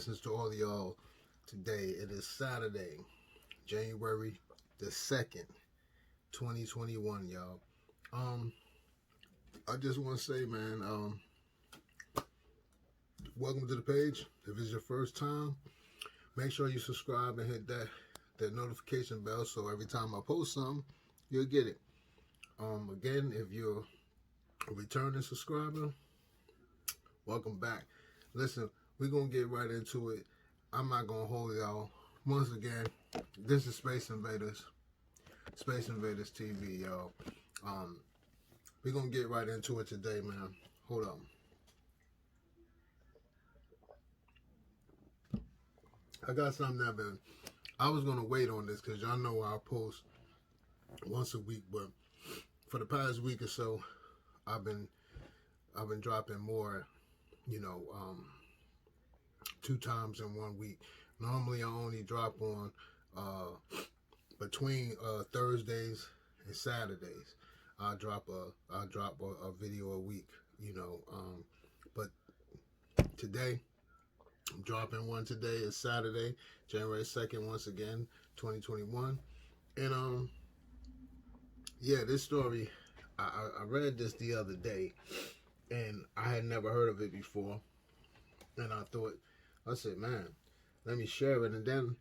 Blessings to all of y'all today. It is Saturday, January the 2nd, 2021, y'all. I just want to say, man, welcome to the page. If it's your first time, make sure you subscribe and hit that notification bell so every time I post something, you'll get it. Again, if you're a returning subscriber, welcome back. Listen, we're going to get right into it. I'm not going to hold y'all. Once again, this is Space Invaders TV, y'all. We're going to get right into it today, man. Hold on. I got something that I was going to wait on this because y'all know I'll post once a week, but for the past week or so, I've been dropping more, 2 times in 1 week. Normally I only drop on between Thursdays and Saturdays. I drop a video a week, but today I'm dropping one today. It's Saturday, January 2nd, once again, 2021. And yeah, this story, I read this the other day, and I had never heard of it before. And I said, man, let me share it. And then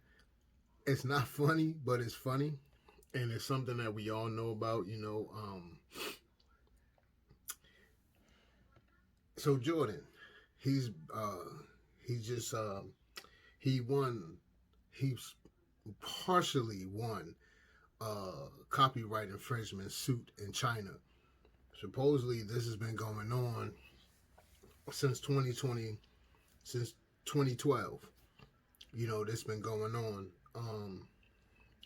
it's not funny, but it's funny. And it's something that we all know about, So Jordan, he partially won copyright infringement suit in China. Supposedly this has been going on since 2020, since 2012. This been going on.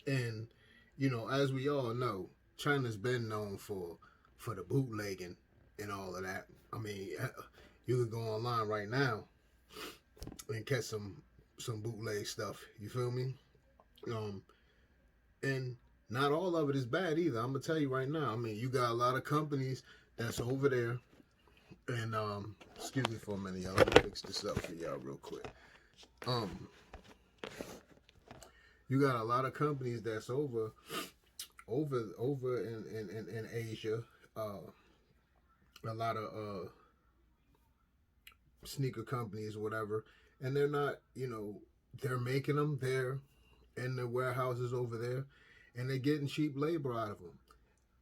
And as we all know, China's been known for the bootlegging and all of that. I mean, you can go online right now and catch some bootleg stuff. You feel me? And not all of it is bad either. I'm gonna tell you right now. I mean, you got a lot of companies that's over there. And excuse me for a minute, y'all. Let me fix this up for y'all real quick. You got a lot of companies that's over in Asia. A lot of sneaker companies or whatever, and they're not, they're making them there in the warehouses over there, and they're getting cheap labor out of them.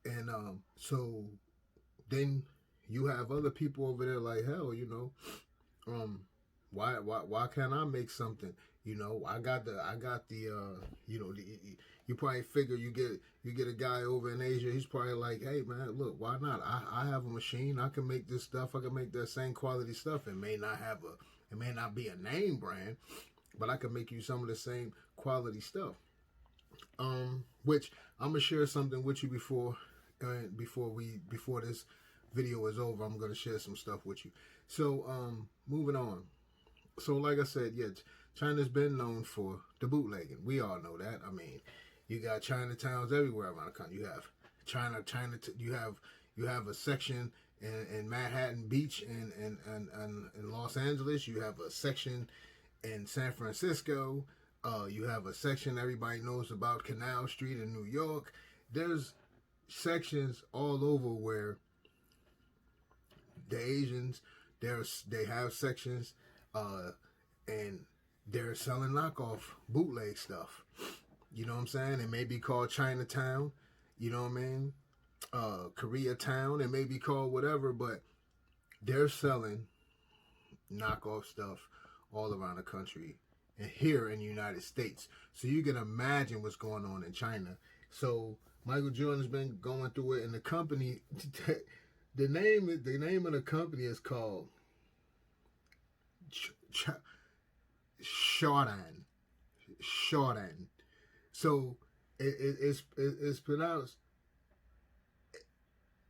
And so then you have other people over there like, hell, why can't I make something? I got the you probably figure you get a guy over in Asia, he's probably like, hey man, look, why not? I have a machine, I can make this stuff, I can make that same quality stuff. It may not be a name brand, but I can make you some of the same quality stuff. Which I'm gonna share something with you before this video is over. I'm gonna share some stuff with you. So moving on. So like I said, yeah, China's been known for the bootlegging. We all know that. I mean, you got Chinatowns everywhere around the country. You have you have a section in Manhattan Beach in Los Angeles. You have a section in San Francisco. You have a section everybody knows about, Canal Street in New York. There's sections all over where the Asians, they have sections, and they're selling knockoff bootleg stuff. You know what I'm saying? It may be called Chinatown, you know what I mean? Koreatown, it may be called whatever, but they're selling knockoff stuff all around the country and here in the United States. So you can imagine what's going on in China. So Michael Jordan's been going through it, and the company, the name of the company is called Qiaodon. So it's pronounced,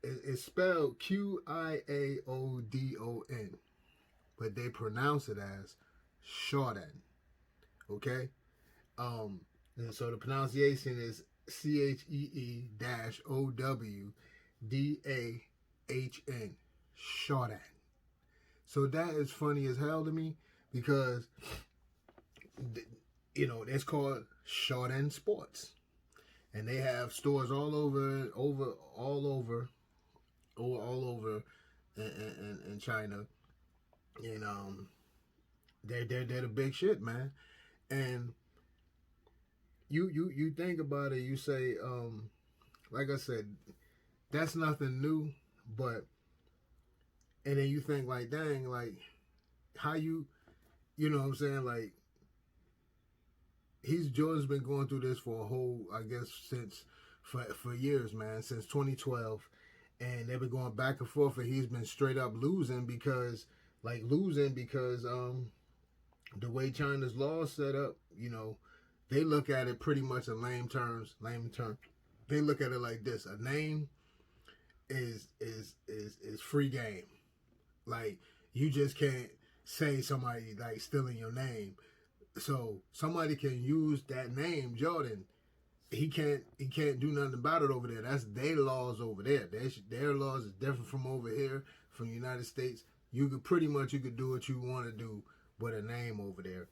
it's spelled Qiaodon, but they pronounce it as Qiaodon. Okay? And so the pronunciation is CHEE-OWDAHN. Qiaodon. So that is funny as hell to me, because it's called Qiaodon Sports, and they have stores all over in China, and they're the big shit, man. And you think about it, you say, like I said, that's nothing new, but and then you think like, dang, like how you know what I'm saying, like Jordan's been going through this for a whole, I guess, for years, man, since 2012, and they've been going back and forth, and he's been straight up losing because the way China's law is set up, they look at it pretty much in lame terms. They look at it like this: a name is free game. Like, you just can't say somebody like stealing your name. So somebody can use that name, Jordan. He can't do nothing about it over there. That's their laws over there. Their laws is different from over here, from the United States. You could do what you want to do with a name over there.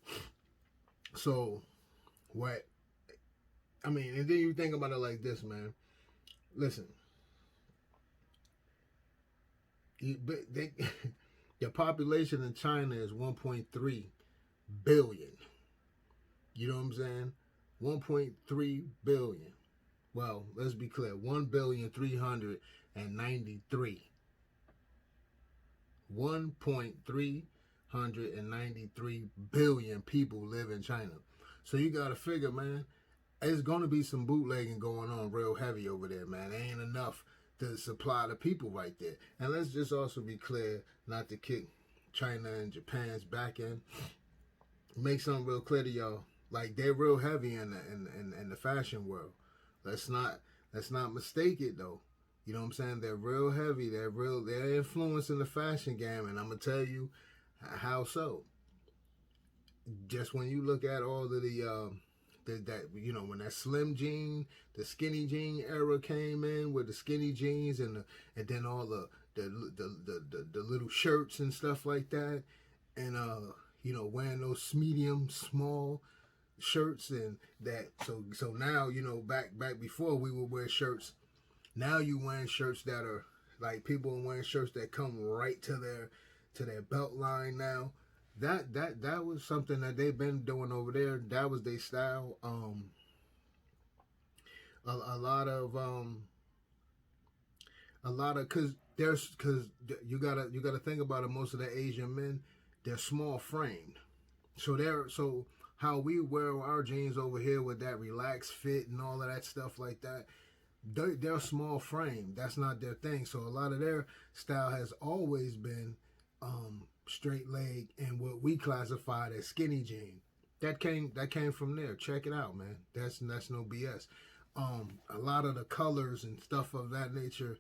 So what? I mean, and then you think about it like this, man. Listen, the population in China is 1.3 billion. You know what I'm saying? 1.3 billion. Well, let's be clear. 1,393. 1.393 billion people live in China. So you got to figure, man, there's going to be some bootlegging going on real heavy over there, man. There ain't enough to supply the people right there. And let's just also be clear, not to kick China and Japan's back end. Make something real clear to y'all. Like, they're real heavy in the fashion world. Let's not mistake it though. You know what I'm saying? They're real heavy. They're influencing the fashion game, and I'm gonna tell you how so. Just when you look at all of when that slim jean, the skinny jean era came in with the skinny jeans and then all the little shirts and stuff like that, and wearing those medium small shirts, and that so now back before we would wear shirts. Now you wearing shirts that are like, people are wearing shirts that come right to their belt line now. That was something that they've been doing over there. That was their style. A lot of because you gotta think about it. Most of the Asian men, they're small framed, so how we wear our jeans over here with that relaxed fit and all of that stuff like that. They're small frame. That's not their thing. So a lot of their style has always been straight leg and what we classified as skinny jean. That came from there. Check it out, man. That's no BS. A lot of the colors and stuff of that nature,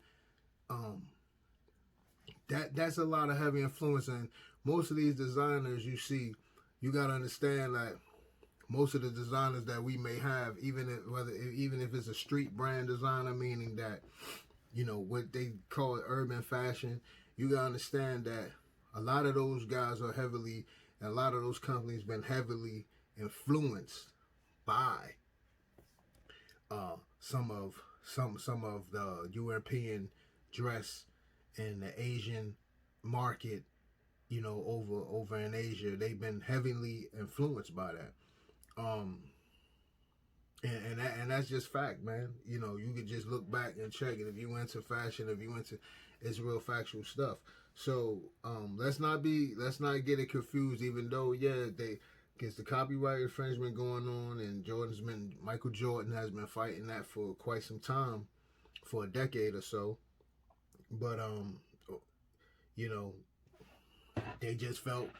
that's a lot of heavy influence. And most of these designers you see, you gotta understand that most of the designers that we may have, even if it's a street brand designer, meaning that, what they call it urban fashion, you gotta understand that a lot of those guys are heavily, and a lot of those companies been heavily influenced by some of the European dress and the Asian market, over in Asia. They've been heavily influenced by that. And that's just fact, man. You could just look back and check it. If you went to fashion, it's real factual stuff. So let's not get it confused. Even though there's the copyright infringement going on, and Michael Jordan has been fighting that for quite some time, for a decade or so. But they just felt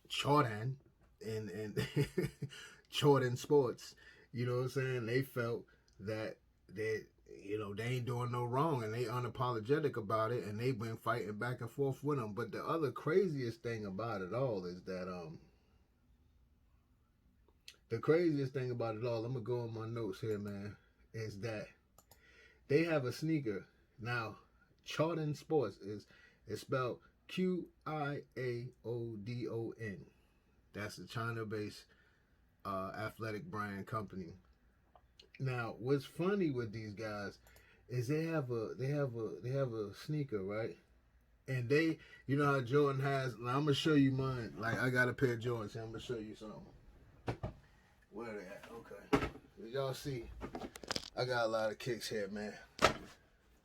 Qiaodon and Qiaodon Sports, you know what I'm saying? They felt that they ain't doing no wrong, and they unapologetic about it, and they've been fighting back and forth with them. But the other craziest thing about it all is that I'm gonna go on my notes here, man, is that they have a sneaker now. Qiaodon Sports is spelled Qiaodon. That's a China-based athletic brand company. Now, what's funny with these guys is they have a sneaker, right? And they, you know how Jordan has. Now, I'm gonna show you mine. Like I got a pair of Jordans. I'm gonna show you something. Where they at? Okay. Y'all see, I got a lot of kicks here, man.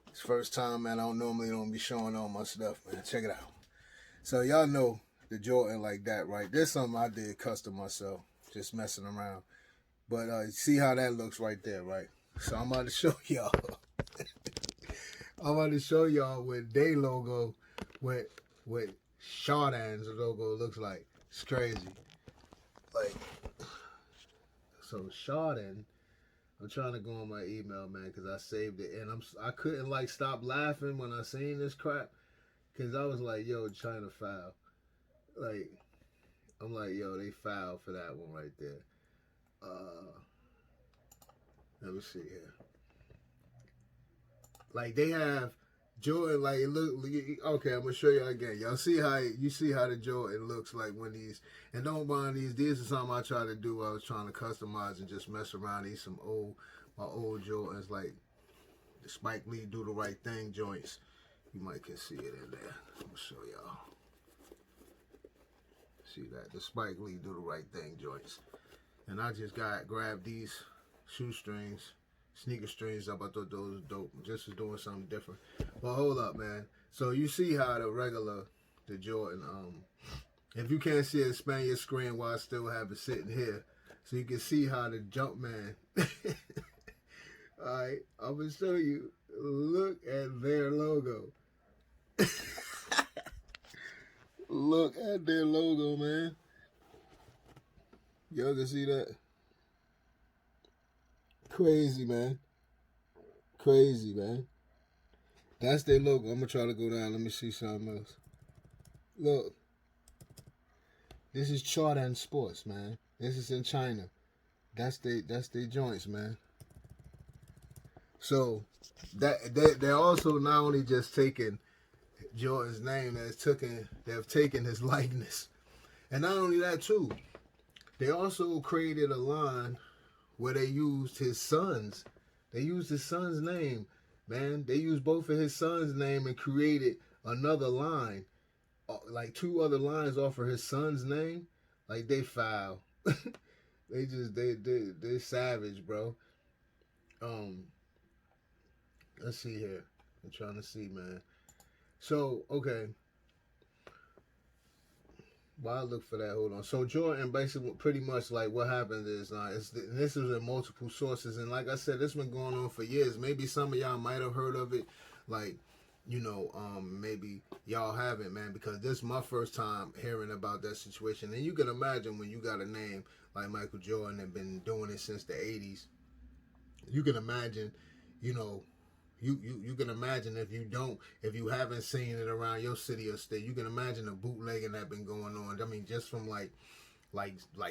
It's first time, man. I don't be showing all my stuff, man. Check it out. So y'all know the Jordan like that, right? There's something I did custom myself, just messing around. But see how that looks right there, right? So I'm about to show y'all. I'm about to show y'all what they logo, what Qiaodon's logo looks like. It's crazy. Like, so Qiaodon. I'm trying to go on my email, man, because I saved it, and I couldn't like stop laughing when I seen this crap, because I was like, yo, China foul. Like, I'm like, yo, they foul for that one right there. Let me see here. Like they have Jordan, like it look. Okay, I'm gonna show you again. Y'all see how the Jordan looks like when these. And don't mind these. These are something I tried to do. I was trying to customize and just mess around. These some my old Jordans, like the Spike Lee Do the Right Thing joints. You might can see it in there. I'm gonna show y'all. See that, the Spike Lee Do the Right Thing joints. And I just grabbed these shoestrings, sneaker strings up. I thought those were dope. Just was doing something different. But hold up, man. So you see how the Jordan, if you can't see it, span your screen while I still have it sitting here. So you can see how the Jumpman. Alright, I'm going to show you. Look at their logo. Look at their logo, man. Y'all can see that? Crazy, man. Crazy, man. That's their logo. I'm going to try to go down. Let me see something else. Look. This is Qiaodon Sports, man. This is in China. That's they joints, man. So they're also not only just taking Jordan's name, they've taken his likeness. And not only that too, they also created a line where they used his son's. They used his son's name, man. They used both of his son's name and created another line, like 2 other lines off of his son's name. Like they foul. They savage, bro. Let's see here. I'm trying to see, man. So okay. While I look for that, hold on. So Jordan, basically, pretty much like what happens is, this is in multiple sources, and like I said, this been going on for years. Maybe some of y'all might have heard of it, like, maybe y'all haven't, man, because this is my first time hearing about that situation. And you can imagine when you got a name like Michael Jordan and been doing it since the '80s. You can imagine, you can imagine if you haven't seen it around your city or state, you can imagine the bootlegging that been going on. I mean, just from like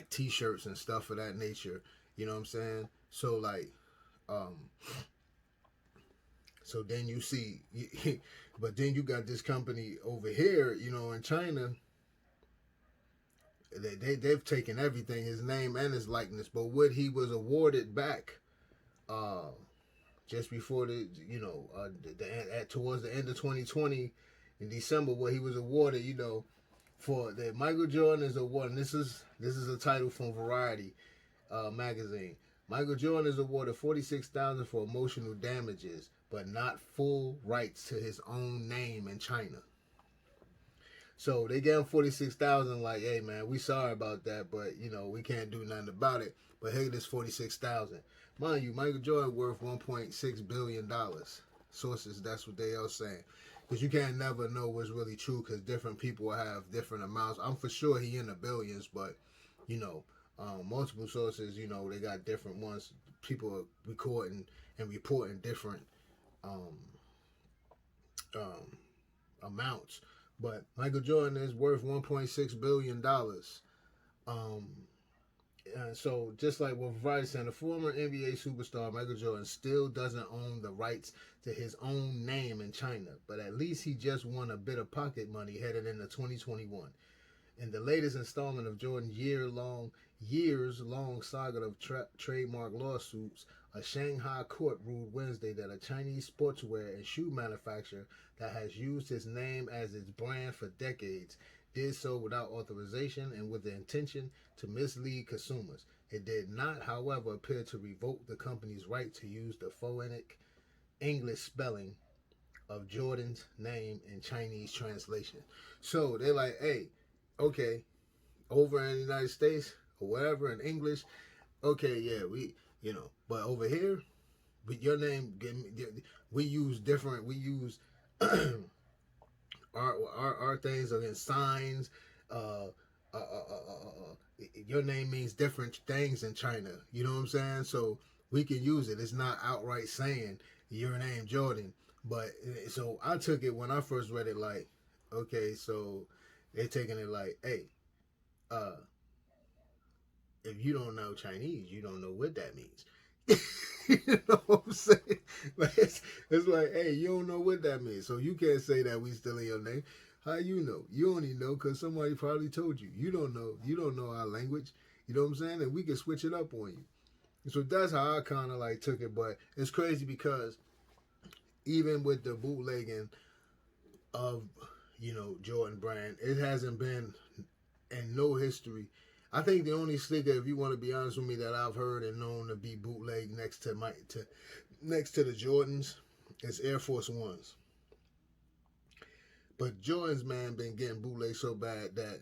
t-shirts and stuff of that nature. You know what I'm saying? So like, so then you see, but then you got this company over here, in China. They've taken everything, his name and his likeness. But what he was awarded back, just before towards the end of 2020 in December, where he was awarded, for the Michael Jordan is awarded. And this is a title from Variety magazine. Michael Jordan is awarded $46,000 for emotional damages, but not full rights to his own name in China. So they gave him $46,000. Like, hey man, we sorry about that, but we can't do nothing about it. But hey, this $46,000. Mind you, Michael Jordan worth $1.6 billion. Sources, that's what they are saying. Because you can't never know what's really true, because different people have different amounts. I'm for sure he in the billions, but, multiple sources, they got different ones. People are recording and reporting different amounts. But Michael Jordan is worth $1.6 billion. So just like what Variety said, the former NBA superstar Michael Jordan still doesn't own the rights to his own name in China, but at least he just won a bit of pocket money headed into 2021. In the latest installment of Jordan's years-long saga of trademark lawsuits, a Shanghai court ruled Wednesday that a Chinese sportswear and shoe manufacturer that has used his name as its brand for decades did so without authorization and with the intention to mislead consumers. It did not, however, appear to revoke the company's right to use the phonetic English spelling of Jordan's name in Chinese translation. So they're like, hey, okay, over in the United States or whatever in English, okay, yeah, but over here, with your name, we use different, we use our things against signs. Uh, your name means different things in China. You know what I'm saying? So we can use it. It's not outright saying your name Jordan. But so I took it when I first read it like, okay, so they're taking it like, hey, if you don't know Chinese, you don't know what that means. You know what I'm saying? Like it's like, hey, you don't know what that means, so you can't say that we still in your name. How you know? You only know because somebody probably told you. You don't know. You don't know our language. You know what I'm saying? And we can switch it up on you. So that's how I kind of like took it. But it's crazy because even with the bootlegging of Jordan brand, it hasn't been in no history. I think the only sneaker, if you want to be honest with me, that I've heard and known to be bootleg next to the Jordans is Air Force Ones. But Jordans, man, been getting bootleg so bad that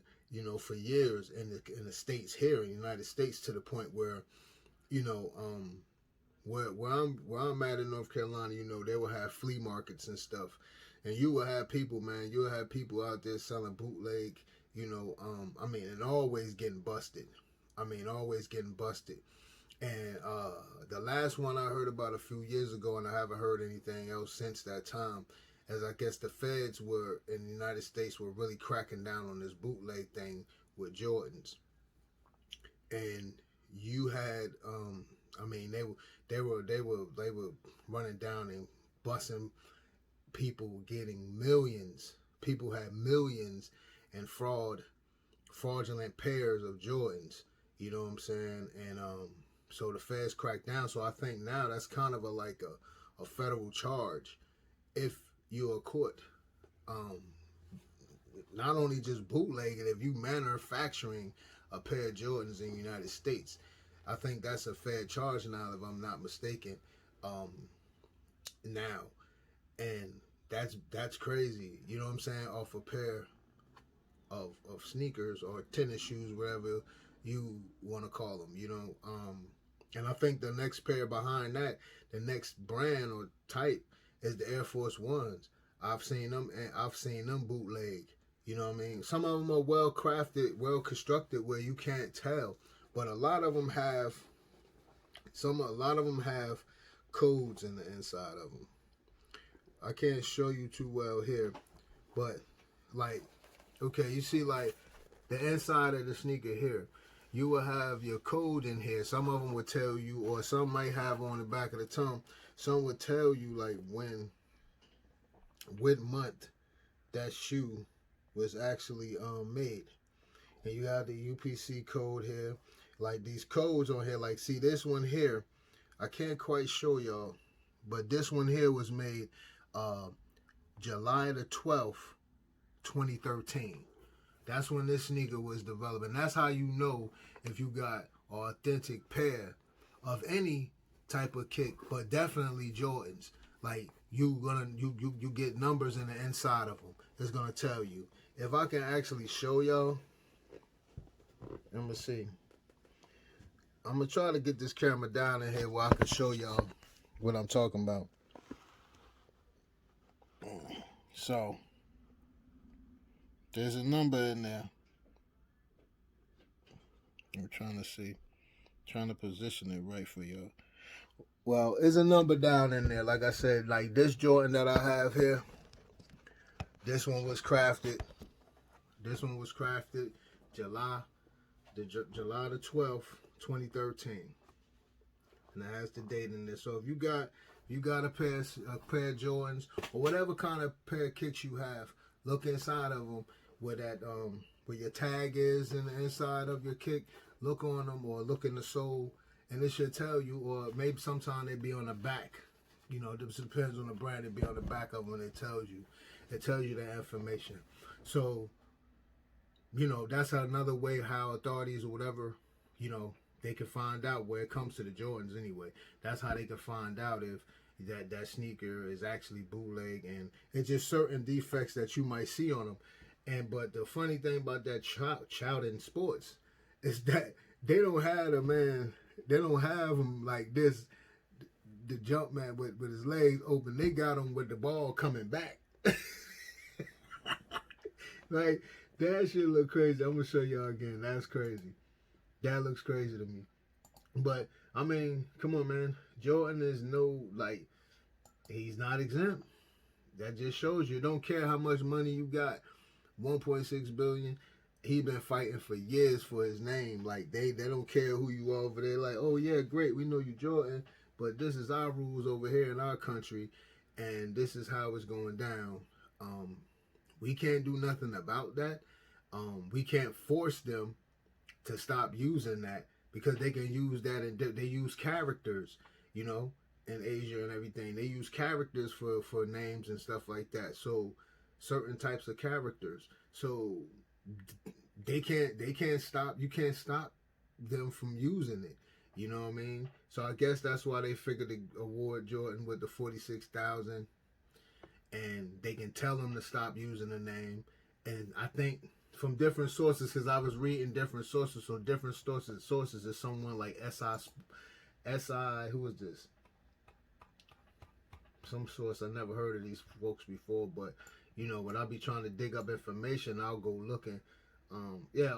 for years in the states here in the United States, to the point where where I'm at in North Carolina, they will have flea markets and stuff, and you will have people, man, you'll have people out there selling bootleg. And always getting busted. Always getting busted. And the last one I heard about a few years ago, and I haven't heard anything else since that time, as I guess the feds were in the United States were really cracking down on this bootleg thing with Jordans. And you had, they were running down and busting people, getting millions. People had millions and fraudulent pairs of Jordans, you know what I'm saying? And so the feds cracked down. So I think now that's kind of a federal charge if you are caught. Not only just bootlegging, if you manufacturing a pair of Jordans in the United States, I think that's a fair charge now, if I'm not mistaken. Now, and that's crazy. You know what I'm saying? Off a pair of sneakers or tennis shoes, whatever you want to call them, and I think the next pair behind that, the next brand or type is the Air Force Ones. I've seen them bootleg. You know what I mean? Some of them are well crafted, well constructed, where you can't tell, but a lot of them have codes in the inside of them. I can't show you too well here, but like, okay, you see like the inside of the sneaker here, you will have your code in here. Some of them will tell you, or some might have on the back of the tongue, some would tell you like what month that shoe was actually made. And you have the UPC code here. Like these codes on here, like see this one here, I can't quite show y'all, but this one here was made July the 12th, 2013. That's when this sneaker was developed. And that's how you know if you got an authentic pair of any type of kick, but definitely Jordans. Like you get numbers in the inside of them. It's gonna tell you. If I can actually show y'all, let me see. I'm gonna try to get this camera down in here where I can show y'all what I'm talking about. So there's a number in there. I'm trying to see, trying to position it right for y'all. Well, there's a number down in there. Like I said, like this Jordan that I have here, this one was crafted. July the 12th, 2013, and it has the date in there. So if you got a pair of Jordans or whatever kind of pair of kicks you have, look inside of them where that where your tag is in the inside of your kick. look on them or look in the sole, and it should tell you. Or maybe sometime they be on the back. You know, it depends on the brand. It be on the back of them, and it tells you that information. So, you know, that's another way how authorities or whatever, you know, they can find out where it comes to the Jordans anyway. That's how they can find out if that sneaker is actually bootleg, and it's just certain defects that you might see on them. And but the funny thing about that Qiaodon Sports is that they don't have them, man. They don't have them like this. The jump man with his legs open. They got him with the ball coming back. Like, that shit look crazy. I'm gonna show y'all again. That's crazy. That looks crazy to me. But I mean, come on, man. Jordan is he's not exempt. That just shows you. Don't care how much money you got. 1.6 billion. He been fighting for years for his name. Like, they don't care who you are over there. Like, oh yeah, great, we know you Jordan, but this is our rules over here in our country, and this is how it's going down. We can't do nothing about that. We can't force them to stop using that, because they can use that, and they use characters, you know, in Asia and everything. They use characters for names and stuff like that. So certain types of characters. So they can't stop. You can't stop them from using it. You know what I mean? So I guess that's why they figured to award Jordan with the 46,000, and they can tell him to stop using the name. And I think from different sources, because I was reading different sources, so different sources is someone like SI, who is this? Some source. I never heard of these folks before, but you know, when I'll be trying to dig up information, I'll go looking. Yeah.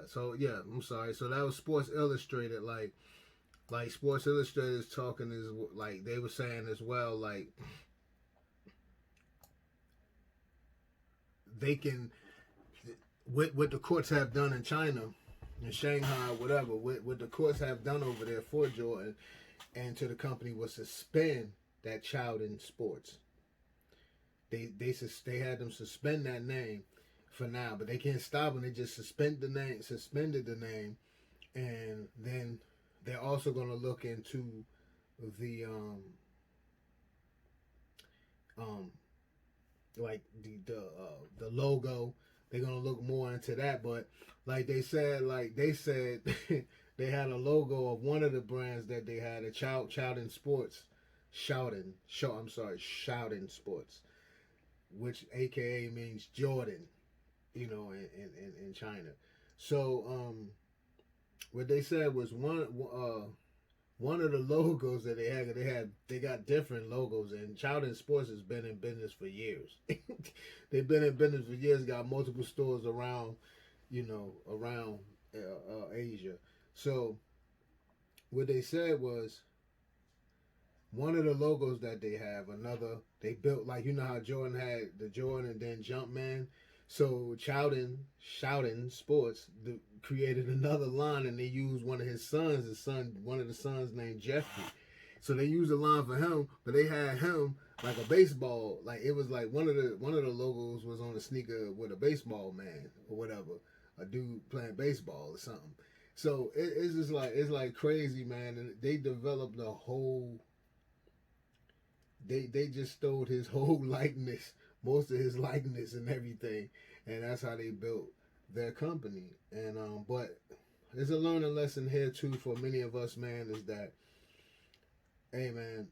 So yeah, I'm sorry. So that was Sports Illustrated. Like Sports Illustrated is talking, is like they were saying as well, like they can, what the courts have done in China, in Shanghai, whatever, what the courts have done over there for Jordan and to the company was suspend that Qiaodon Sports. They had them suspend that name for now, but they can't stop them. They just suspended the name, and then they're also going to look into the like the logo. They're gonna look more into that, but like they said they had a logo of one of the brands that they had, a Qiaodon Sports, Qiaodon Sports, which AKA means Jordan, you know, in China. So what they said was one of the logos that they got different logos, and Qiaodon Sports has been in business for years. They've been in business for years, got multiple stores around, you know, around Asia. So what they said was one of the logos that they have, they built, like, you know how Jordan had the Jordan and then Jumpman. So Qiaodon Sports created another line, and they used one of the sons named Jeffrey. So they used a line for him, but they had him like a baseball, like it was like one of the logos was on a sneaker with a baseball man or whatever, a dude playing baseball or something. So it's just like, it's like crazy, man. And they developed a whole. They just stole his whole likeness, most of his likeness and everything, and that's how they built their company. And but there's a learning lesson here too for many of us, man, is that, hey man,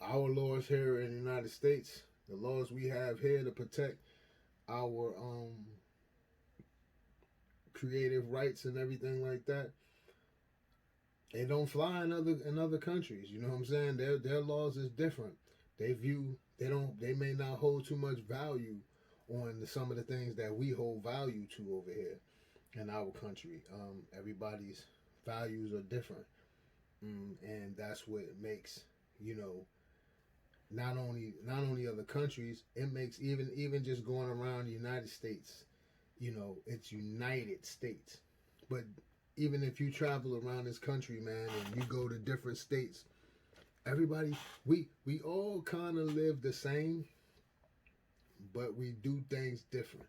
our laws here in the United States, the laws we have here to protect our creative rights and everything like that, they don't fly in other countries. You know what I'm saying? Their laws is different. They may not hold too much value on some of the things that we hold value to over here in our country. Everybody's values are different, and that's what makes, you know, not only other countries, it makes even just going around the United States, you know, it's United States, but even if you travel around this country, man, and you go to different states, everybody, we all kind of live the same, but we do things different.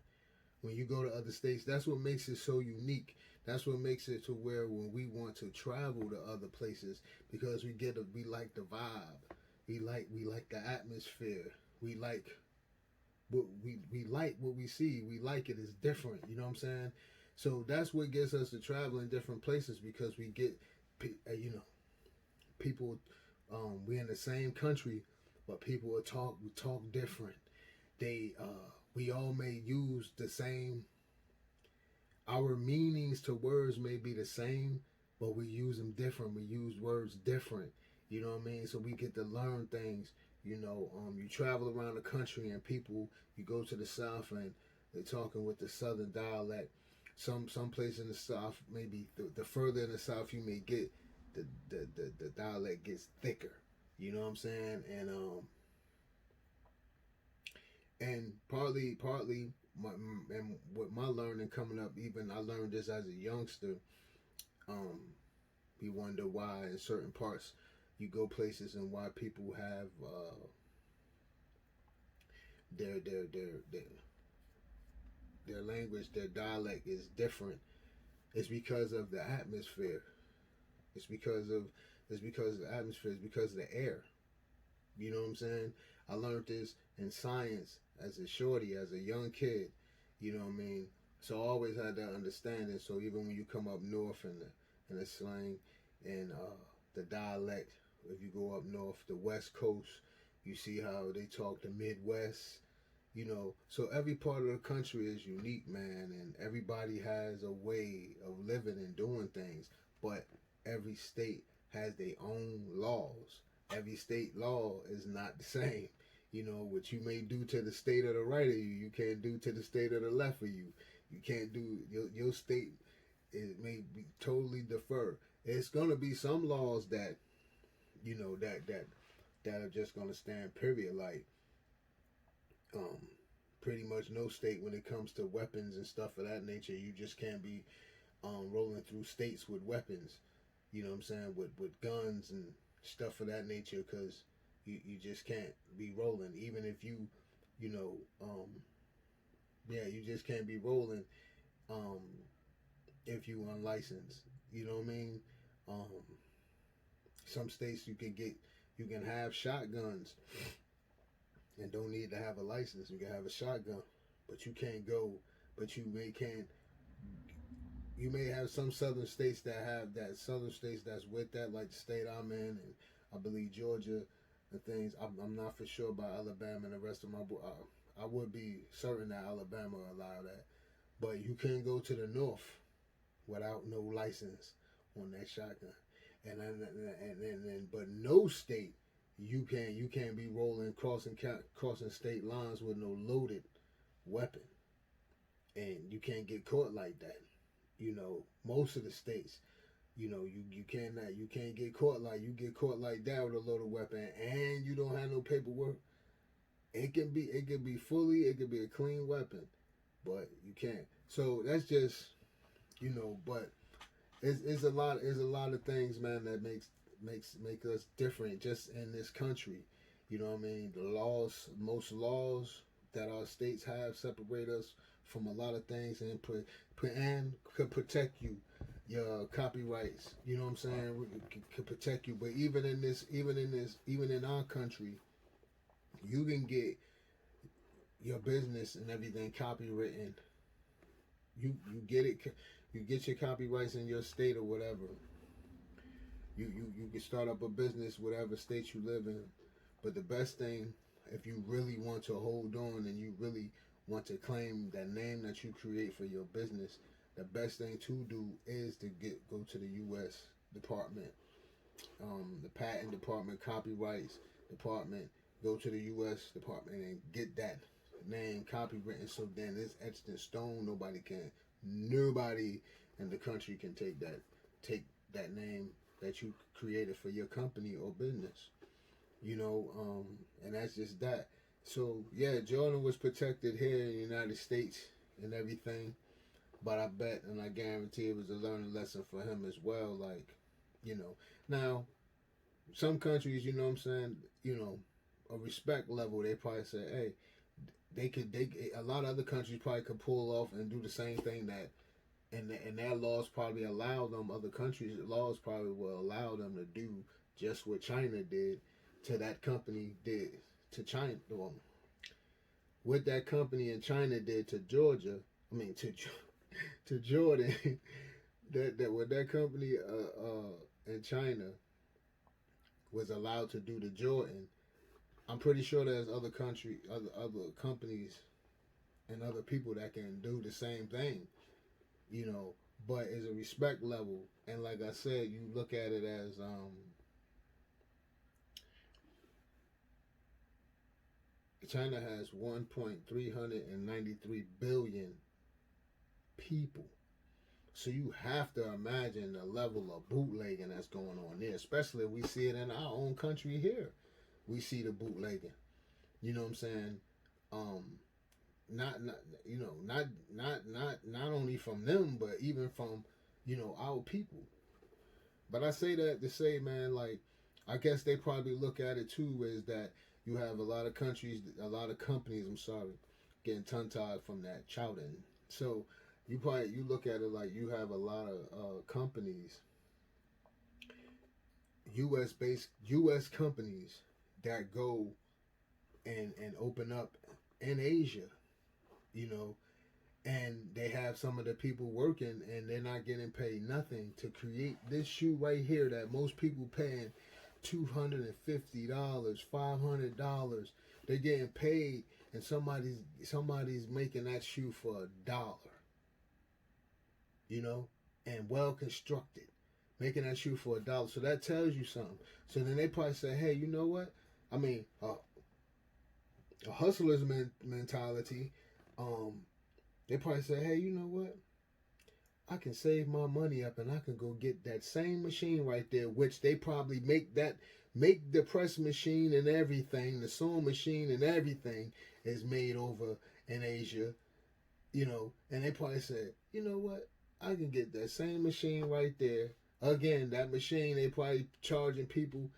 When you go to other states, that's what makes it so unique. That's what makes it to where when we want to travel to other places, because we like the vibe, we like the atmosphere, we like we like what we see, we like it. It's different. You know what I'm saying? So that's what gets us to travel in different places, because we get people. We're in the same country, but people will talk different. We all may use the same. Our meanings to words may be the same, but we use them different. We use words different. You know what I mean? So we get to learn things. You travel around the country and people. You go to the South and they're talking with the Southern dialect. Some place in the South, maybe the further in the South you may get, the dialect gets thicker. You know what I'm saying? And partly and with my learning coming up, even I learned this as a youngster. You wonder why in certain parts you go places and why people have their language, their dialect is different. It's because of the atmosphere. It's because of the atmosphere. It's because of the air. You know what I'm saying? I learned this in science as a shorty, as a young kid. You know what I mean? So I always had that understanding. So even when you come up north and the slang and the dialect, if you go up north, the West Coast, you see how they talk the Midwest. So every part of the country is unique, man, and everybody has a way of living and doing things. But every state has their own laws. Every state law is not the same. What you may do to the state of the right of you, you can't do to the state of the left of you. You can't do your state. It may be totally defer. It's gonna be some laws that that are just gonna stand. Period. Like pretty much no state when it comes to weapons and stuff of that nature. You just can't be rolling through states with weapons. You know what I'm saying? With guns and stuff of that nature, because you just can't be rolling. Even if you you just can't be rolling if you unlicensed. You know what I mean? Some states you can have shotguns and don't need to have a license. You can have a shotgun, but you can't go. But you may have some southern states that have that. Southern states that's with that, like the state I'm in, and I believe Georgia and things. I'm not for sure about Alabama and the rest of my. I would be certain that Alabama allow that, but you can't go to the north without no license on that shotgun. But no state you can't be rolling crossing state lines with no loaded weapon, and you can't get caught like that. Most of the states, you can't get caught like that with a loaded weapon, and you don't have no paperwork. It can be it could be a clean weapon, but you can't. So that's just but it's a lot of things, man, that make us different just in this country. You know what I mean? Most laws that our states have separate us from a lot of things and could protect you, your copyrights. You know what I'm saying? Could protect you. But even in our country, you can get your business and everything copywritten. You get it. You get your copyrights in your state or whatever. You can start up a business whatever state you live in. But the best thing, if you really want to hold on and you really want to claim that name that you create for your business, the best thing to do is to go to the U.S. Department, the Patent Department, Copyrights Department. Go to the U.S. Department and get that name copywritten, so then it's etched in stone. Nobody in the country can take that name that you created for your company or business. And that's just that. So yeah, Jordan was protected here in the United States and everything, but I bet and I guarantee it was a learning lesson for him as well. Like, now some countries, you know what I'm saying, a respect level, they probably say, hey, a lot of other countries probably could pull off and do the same thing that and their laws probably allow them, other countries' laws probably will allow them to do just what China did to that company did to China. Well, what that company in China did to Georgia, I mean to Jordan, that what that company in China was allowed to do to Jordan, I'm pretty sure there's other companies and other people that can do the same thing, you know. But it's a respect level, and like I said, you look at it as China has 1.393 billion people. So you have to imagine the level of bootlegging that's going on there, especially if we see it in our own country here. We see the bootlegging. You know what I'm saying? Not you know, not only from them, but even from, you know, our people. But I say that to say, man, like, I guess they probably look at it too as that you have a lot of countries, a lot of companies, I'm sorry, getting tongue-tied from that Qiaodon. So you look at it like you have a lot of companies, U.S. companies that go and open up in Asia, you know, and they have some of the people working and they're not getting paid nothing to create this shoe right here that most people paying $250, $500. They're getting paid, and somebody's making that shoe for $1, you know, and well constructed, making that shoe for $1. So that tells you something. So then they probably say, hey, you know what? I mean, a hustler's mentality. They probably say, hey, you know what? I can save my money up and I can go get that same machine right there, which they probably make the press machine and everything, the sewing machine and everything is made over in Asia, you know, and they probably say, you know what? I can get that same machine right there. Again, that machine, they probably charging people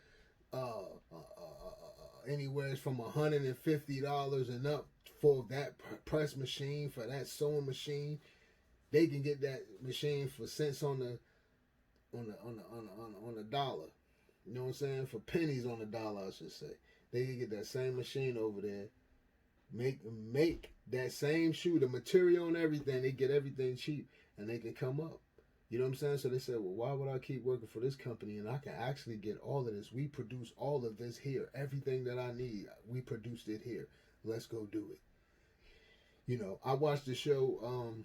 anywhere from $150 and up for that press machine, for that sewing machine. They can get that machine for cents on the dollar. You know what I'm saying? For pennies on the dollar, I should say. They can get that same machine over there, make that same shoe, the material and everything. They get everything cheap, and they can come up. You know what I'm saying? So they said, well, why would I keep working for this company and I can actually get all of this? We produce all of this here. Everything that I need, we produced it here. Let's go do it. You know, I watched the show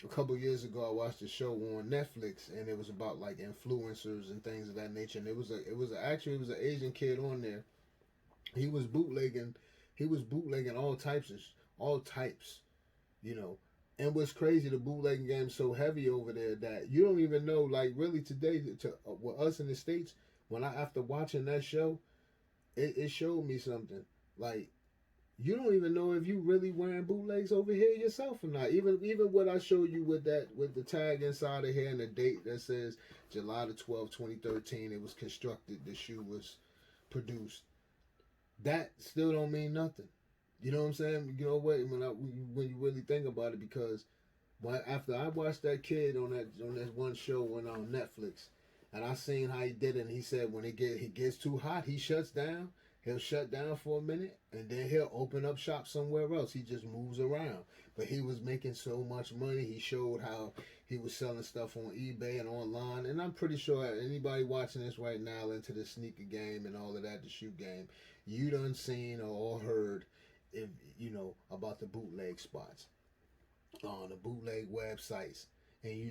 a couple years ago. I watched a show on Netflix, and it was about like influencers and things of that nature. And it was an Asian kid on there. He was bootlegging all types, you know. And what's crazy, the bootlegging game is so heavy over there that you don't even know, like, really today, with us in the States, after watching that show, it showed me something. Like, you don't even know if you really wearing bootlegs over here yourself or not. Even what I showed you with the tag inside of here and the date that says July the 12th, 2013, it was constructed, the shoe was produced. That still don't mean nothing. You know what I'm saying? You know what? When you really think about it, because after I watched that kid on that one show on Netflix, and I seen how he did it, and he said when he gets too hot, he shuts down. He'll shut down for a minute, and then he'll open up shop somewhere else. He just moves around. But he was making so much money. He showed how he was selling stuff on eBay and online. And I'm pretty sure anybody watching this right now into the sneaker game and all of that, the shoe game, you done seen or heard, if you know, about the bootleg spots on the bootleg websites. And you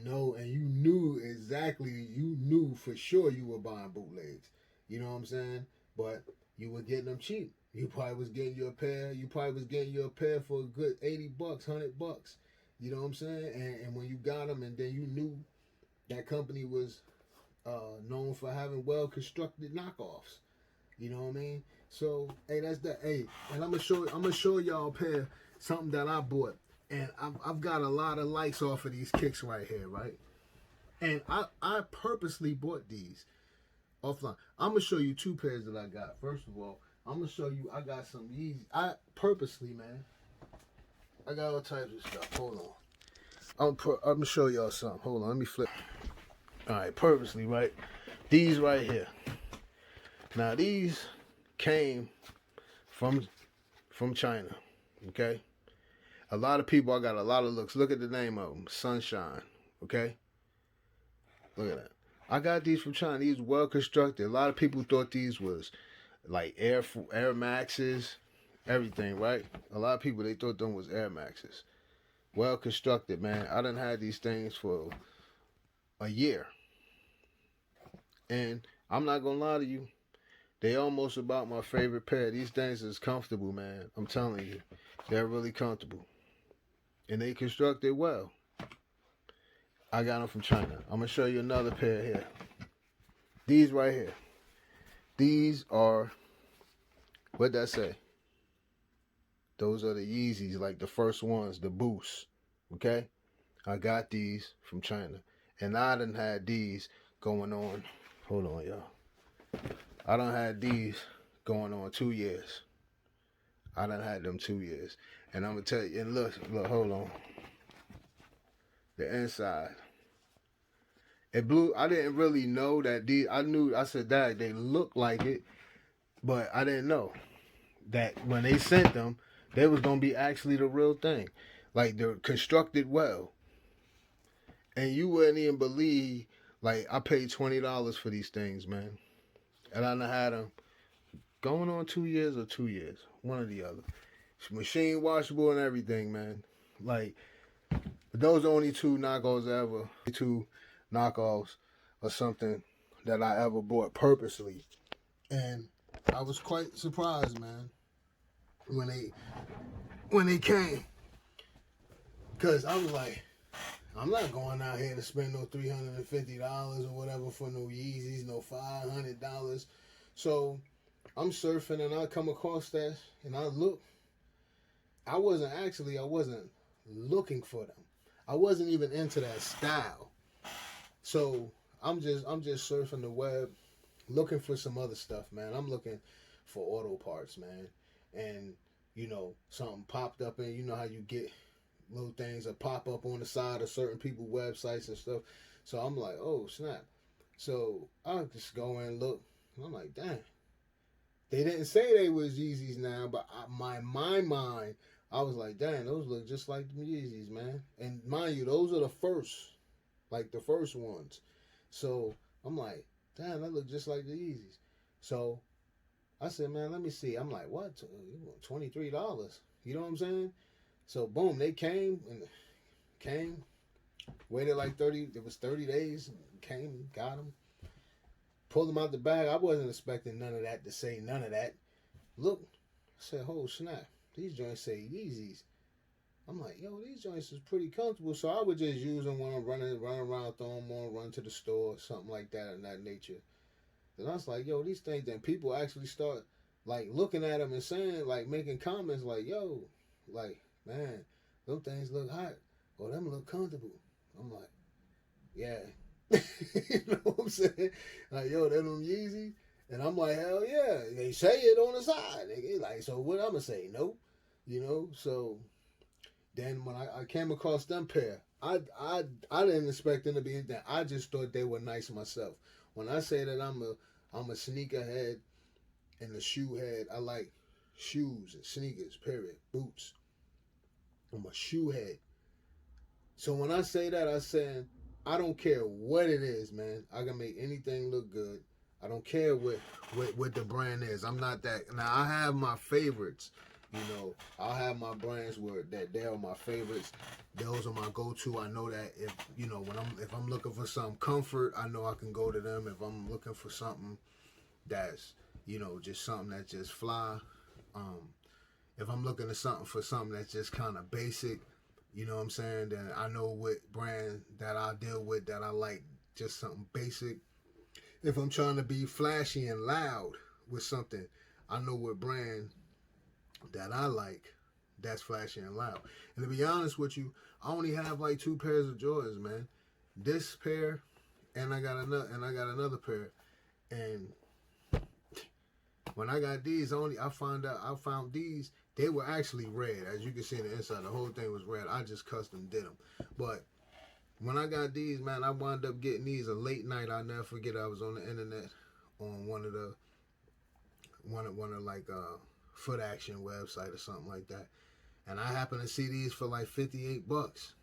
knew for sure you were buying bootlegs. You know what I'm saying? But you were getting them cheap. You probably was getting you a pair for a good $80, $100. You know what I'm saying? And when you got them, and then you knew that company was known for having well constructed knockoffs. You know what I mean? So hey, that's that. Hey, and I'm gonna show y'all a pair, something that I bought, and I've got a lot of likes off of these kicks right here, right? And I purposely bought these offline. I'm gonna show you two pairs that I got. First of all, I'm gonna show you I got some Yeezy. I purposely, man, I got all types of stuff. Hold I'm gonna show y'all something. Hold on, let me flip. All right, purposely, right? These right here. Now these came from China. Okay. A lot of people, I got a lot of looks. Look at the name of them, Sunshine. Okay. Look at that. I got these from China. These well constructed. A lot of people thought these was like Air Maxes, everything, right? A lot of people, they thought them was Air Maxes. Well constructed, man. I done had these things for a year. And I'm not gonna lie to you, they almost about my favorite pair. These things is comfortable, man. I'm telling you. They're really comfortable. And they constructed well. I got them from China. I'm gonna show you another pair here. These right here. These are, what'd that say? Those are the Yeezys, like the first ones, the Boost. Okay? I got these from China. And I done had these going on. Hold on, y'all. I done had these going on 2 years. I done had them 2 years. And I'm gonna tell you, and look, hold on. The inside. It blew. I didn't really know that these, I said, Dad, they look like it, but I didn't know that when they sent them, they was gonna be actually the real thing. Like, they're constructed well. And you wouldn't even believe, like, I paid $20 for these things, man. And I done had them going on 2 years or 2 years. One or the other. It's machine washable and everything, man. Like, but those are only two knockoffs ever. Two knockoffs or something that I ever bought purposely. And I was quite surprised, man, when they came. Because I was like, I'm not going out here to spend no $350 or whatever for no Yeezys, no $500. So I'm surfing and I come across that and I look. I wasn't looking for them. I wasn't even into that style. So I'm just surfing the web, looking for some other stuff, man. I'm looking for auto parts, man. And, you know, something popped up and you know how you get little things that pop up on the side of certain people's websites and stuff. So I'm like, oh, snap. So I just go and look. And I'm like, dang. They didn't say they was Yeezys now, but my mind, I was like, dang, those look just like the Yeezys, man. And mind you, those are the first ones. So I'm like, damn, that look just like the Yeezys. So I said, man, let me see. I'm like, what? $23. You know what I'm saying? So boom, they came, waited like 30, it was 30 days, came, got them, pulled them out the bag. I wasn't expecting none of that to say none of that. Look, I said, oh snap, these joints say Yeezys. I'm like, yo, these joints is pretty comfortable. So I would just use them when I'm running around, throw them on, run to the store, something like that of that nature. And I was like, yo, these things, then people actually start like looking at them and saying, like making comments like, yo, like, man, them things look hot. Or them look comfortable. I'm like, yeah. You know what I'm saying? Like, yo, they're them Yeezys. And I'm like, hell yeah. They say it on the side. They like, so what I'm going to say? Nope. You know, so then when I came across them pair, I didn't expect them to be in that. I just thought they were nice myself. When I say that I'm a sneaker head and a shoe head, I like shoes and sneakers, period, boots. I'm a shoe head. So when I say that, I say I don't care what it is, man. I can make anything look good. I don't care what the brand is. I'm not that. Now I have my favorites. You know, I'll have my brands where that they are my favorites. Those are my go-to. I know that if you know if I'm looking for some comfort, I know I can go to them. If I'm looking for something that's just something that's just fly. If I'm looking for something that's just kind of basic, you know what I'm saying, then I know what brand that I deal with that I like, just something basic. If I'm trying to be flashy and loud with something, I know what brand that I like that's flashy and loud. And to be honest with you, I only have like 2 pairs of Jordans, man. This pair, and I got another pair. And when I got these, I found these, they were actually red. As you can see in the inside, the whole thing was red. I just custom did them. But when I got these, man, I wound up getting these a late night. I'll never forget. I was on the internet on one of like foot action website or something like that, and I happened to see these for like $58,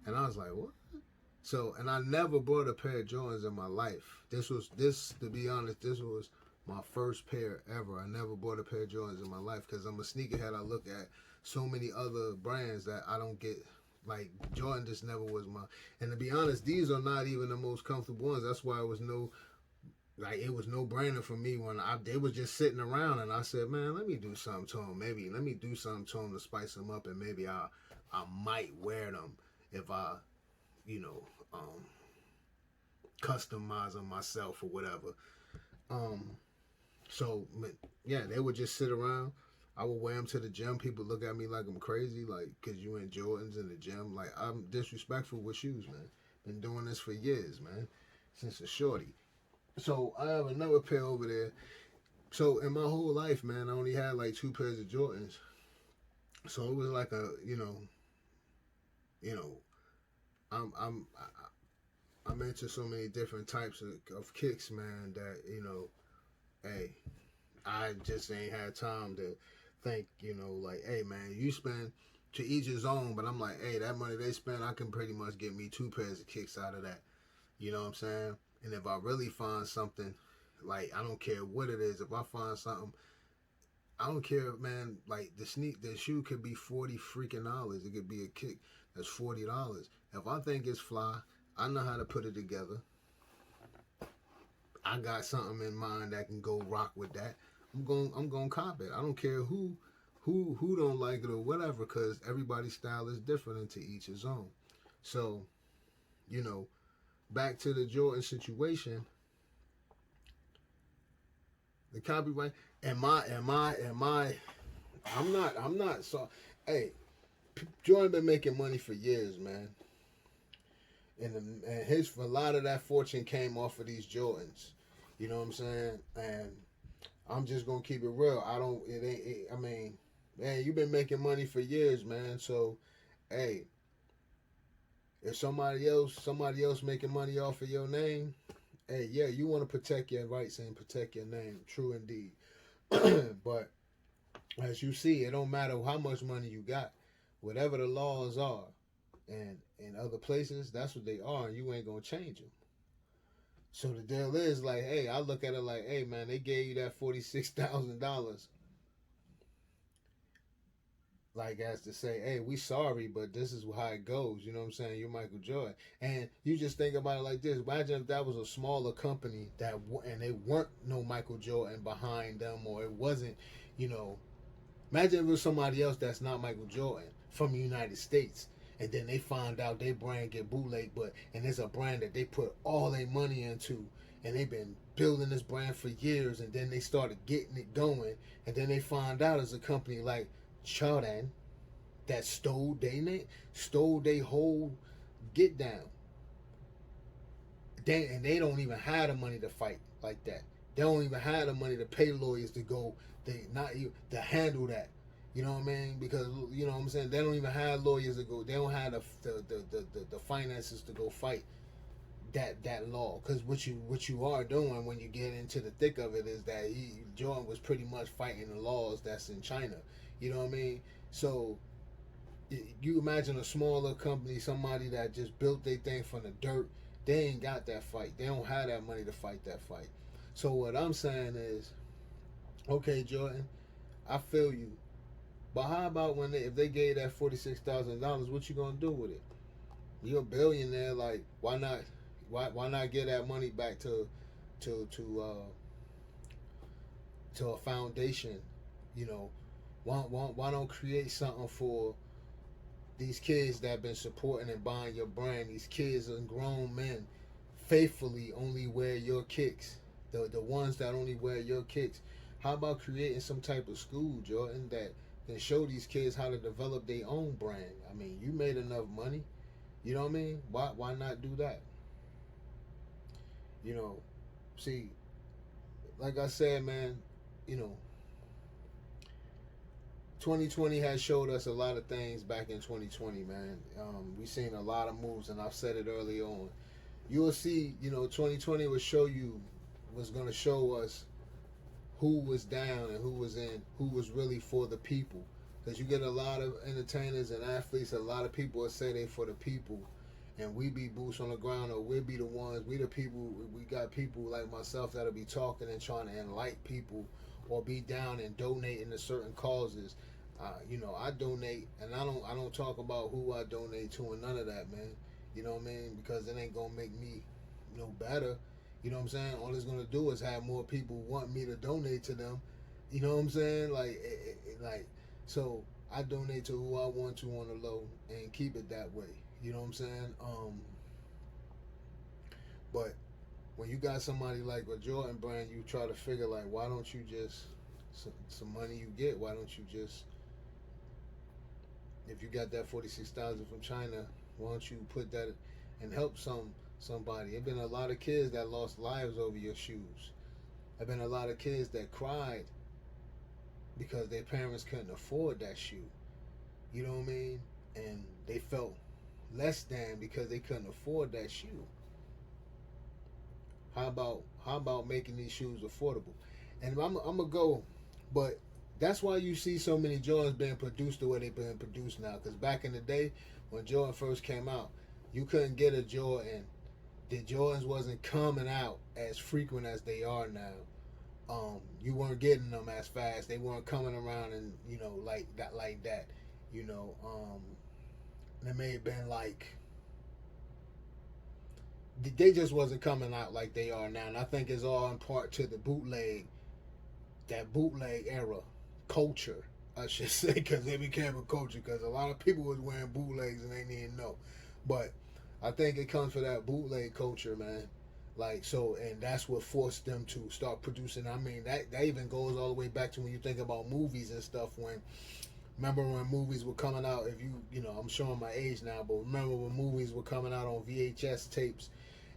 and I was like, what? So, and I never bought a pair of Jordans in my life. To be honest, this was my first pair ever. I never bought a pair of Jordans in my life because I'm a sneakerhead. I look at so many other brands that I don't get. Like, Jordan just never was my. And to be honest, these are not even the most comfortable ones. That's why it was no brainer for me when they was just sitting around, and I said, man, let me do something to them. Maybe let me do something to them to spice them up, and maybe I might wear them if I, customize them myself or whatever. So yeah, they would just sit around. I would wear them to the gym. People look at me like I'm crazy, like, because you in Jordans in the gym. Like, I'm disrespectful with shoes, man. Been doing this for years, man, since a shorty. So I have another pair over there. So in my whole life, man, I only had like 2 pairs of Jordans. So it was like I'm into so many different types of kicks, man, that, hey, I just ain't had time to think, like, hey, man, you spend to each his own, but I'm like, hey, that money they spend, I can pretty much get me 2 pairs of kicks out of that. You know what I'm saying? And if I really find something, like, I don't care what it is, if I find something, I don't care, man, like, the shoe could be $40 freaking dollars. It could be a kick that's $40. If I think it's fly, I know how to put it together. I got something in mind that can go rock with that. I'm going to cop it. I don't care who don't like it or whatever, because everybody's style is different, and to each his own. So, back to the Jordan situation. The copyright. I'm not. So, hey, Jordan been making money for years, man. And a lot of that fortune came off of these Jordans. You know what I'm saying? And I'm just gonna keep it real. I mean, man, you've been making money for years, man. So, hey, if somebody else making money off of your name, hey, yeah, you want to protect your rights and protect your name. True indeed. But as you see, it don't matter how much money you got. Whatever the laws are, and in other places, that's what they are, and you ain't gonna change them. So the deal is, like, hey, I look at it like, hey, man, they gave you that $46,000, like, as to say, hey, we sorry, but this is how it goes. You know what I'm saying? You're Michael Jordan, and you just think about it like this. Imagine if that was a smaller company and they weren't no Michael Jordan behind them, or it wasn't, imagine if it was somebody else that's not Michael Jordan from the United States, and then they find out their brand get bootlegged, and it's a brand that they put all their money into, and they've been building this brand for years, and then they started getting it going, and then they find out it's a company like Qiaodon that stole their whole get down. They don't even have the money to fight like that. They don't even have the money to pay lawyers to go. They not even to handle that. You know what I mean? Because you know what I'm saying. They don't even have lawyers to go. They don't have the finances to go fight that law. Because what you are doing when you get into the thick of it is that Jordan was pretty much fighting the laws that's in China. You know what I mean? So you imagine a smaller company, somebody that just built their thing from the dirt. They ain't got that fight. They don't have that money to fight that fight. So what I'm saying is, okay, Jordan, I feel you. But how about if they gave that $46,000? What you gonna do with it? You're a billionaire. Like, why not? Why not get that money back to a foundation? Why don't create something for these kids that have been supporting and buying your brand? These kids and grown men faithfully only wear your kicks. The ones that only wear your kicks. How about creating some type of school, Jordan, that can show these kids how to develop their own brand? I mean, you made enough money. You know what I mean? Why not do that? See, like I said, man, you know, 2020 has showed us a lot of things back in 2020, man. We've seen a lot of moves, and I've said it early on. You will see, 2020 was going to show us who was down and who was in, who was really for the people. Because you get a lot of entertainers and athletes, a lot of people that say they for the people, and we be boots on the ground, or we be the ones, we the people. We got people like myself that'll be talking and trying to enlighten people, or be down and donating to certain causes. I donate, and I don't talk about who I donate to and none of that, man. You know what I mean? Because it ain't gonna make me no better. You know what I'm saying? All it's gonna do is have more people want me to donate to them. You know what I'm saying? So I donate to who I want to on the low and keep it that way. You know what I'm saying? But when you got somebody like a Jordan brand, you try to figure like, why don't you just some money you get? Why don't you just, if you got that 46,000 from China, why don't you put that and help somebody? There've been a lot of kids that lost lives over your shoes. There've been a lot of kids that cried because their parents couldn't afford that shoe. You know what I mean? And they felt less than because they couldn't afford that shoe. How about making these shoes affordable? And I'm gonna go, but that's why you see so many Jordans being produced the way they've been produced now. Because back in the day, when Jordan first came out, you couldn't get a Jordan. The Jordans wasn't coming out as frequent as they are now. You weren't getting them as fast. They weren't coming around and like that. It may have been like they just wasn't coming out like they are now. And I think it's all in part to the bootleg era culture, I should say, because it became a culture. Because a lot of people was wearing bootlegs and they didn't know. But I think it comes from that bootleg culture, man. Like, so, and that's what forced them to start producing. I mean, that even goes all the way back to when you think about movies and stuff. Remember when movies were coming out, if I'm showing my age now, but remember when movies were coming out on VHS tapes,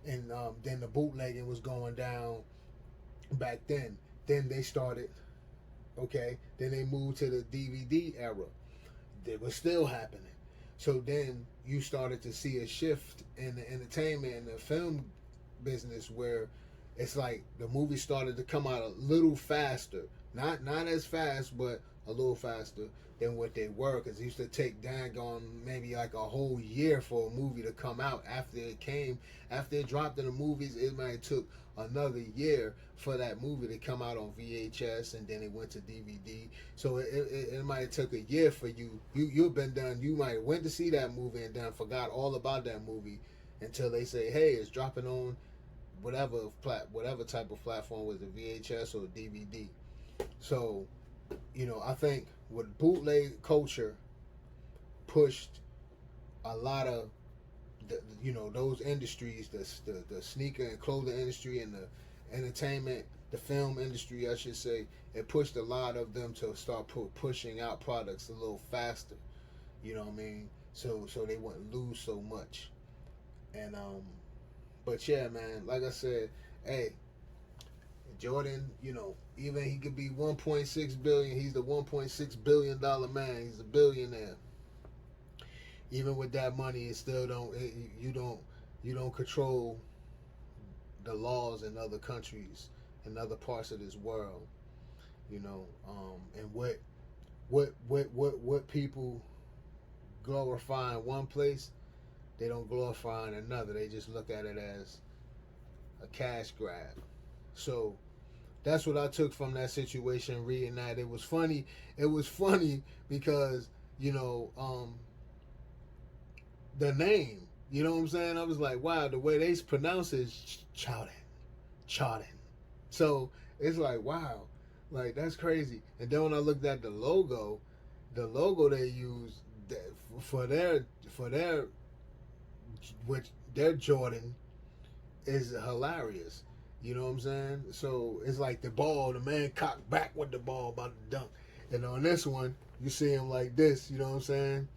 and then the bootlegging was going down back then. Then they started, okay, then they moved to the DVD era. It was still happening. So then you started to see a shift in the entertainment and the film business where it's like the movies started to come out a little faster. Not as fast, but a little faster than what they were, because it used to take daggone maybe like a whole year for a movie to come out. After it dropped in the movies, it might have took another year for that movie to come out on VHS, and then it went to DVD. So it might have took a year for you've been done. You might have went to see that movie and then forgot all about that movie until they say, hey, it's dropping on whatever type of platform, was it VHS or DVD. So I think with bootleg culture pushed a lot of those industries, the sneaker and clothing industry and the entertainment, the film industry, I should say, it pushed a lot of them to start pushing out products a little faster. You know what I mean? So they wouldn't lose so much. And but yeah, man, like I said, hey, Jordan, even he could be 1.6 billion. He's the 1.6 billion dollar man. He's a billionaire. Even with that money, it still you don't control the laws in other countries and other parts of this world. And what people glorify in one place, they don't glorify in another. They just look at it as a cash grab. So that's what I took from that situation, reading that. It was funny. It was funny because, the name, you know what I'm saying? I was like, wow, the way they pronounce it is Qiaodon. So it's like, wow, like that's crazy. And then when I looked at the logo they used for their which their Jordan is hilarious. You know what I'm saying? So it's like the man cocked back with the ball about to dunk. And on this one, you see him like this, you know what I'm saying?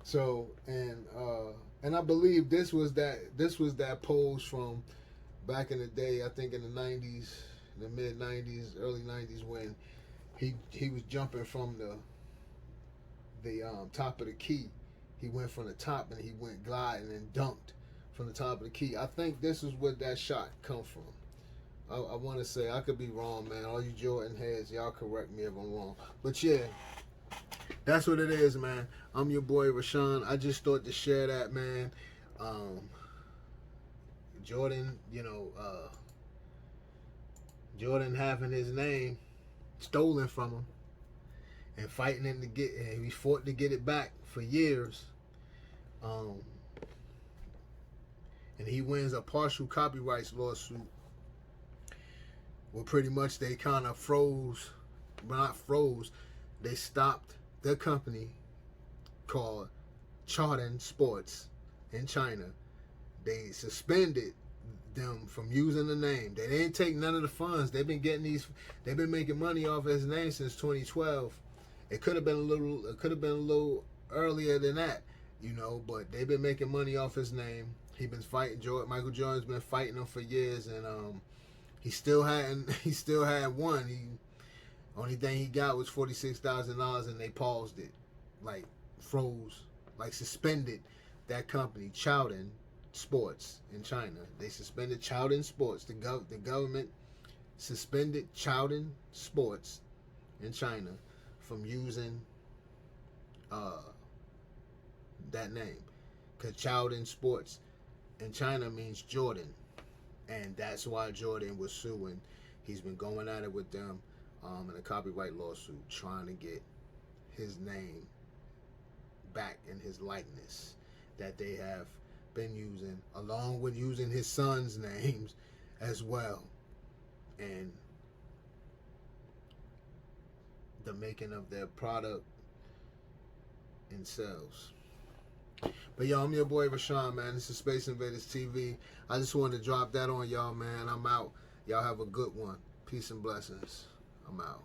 So, and I believe this was that pose from back in the day, I think in the 90s, the mid 90s, early 90s, when he was jumping from the top of the key. He went from the top and he went gliding and dunked from the top of the key. I think this is where that shot come from. I want to say, I could be wrong, man. All you Jordan heads, y'all correct me if I'm wrong. But yeah, that's what it is, man. I'm your boy Rashawn. I just thought to share that, man. Jordan, Jordan having his name stolen from him and fighting him to get, and he fought to get it back for years. And he wins a partial copyrights lawsuit. Well, pretty much they kind of froze, but not froze. They stopped their company called Qiaodon Sports in China. They suspended them from using the name. They didn't take none of the funds. They've been making money off his name since 2012. It could have been a little earlier than that, but they've been making money off his name. He's been fighting Michael Jordan's been fighting him for years, and he still hadn't won. Only thing he got was $46,000, and they paused it, like froze, like suspended that company, Qiaodon Sports in China. They suspended Qiaodon Sports. The government suspended Qiaodon Sports in China from using that name, because Qiaodon Sports in China means Jordan, and that's why Jordan was suing. He's been going at it with them in a copyright lawsuit, trying to get his name back and his likeness that they have been using, along with using his son's names as well, and the making of their product and sales. But yo, I'm your boy Rashawn, man. This is Space Invaders TV. I just wanted to drop that on y'all, man. I'm out. Y'all have a good one. Peace and blessings. I'm out.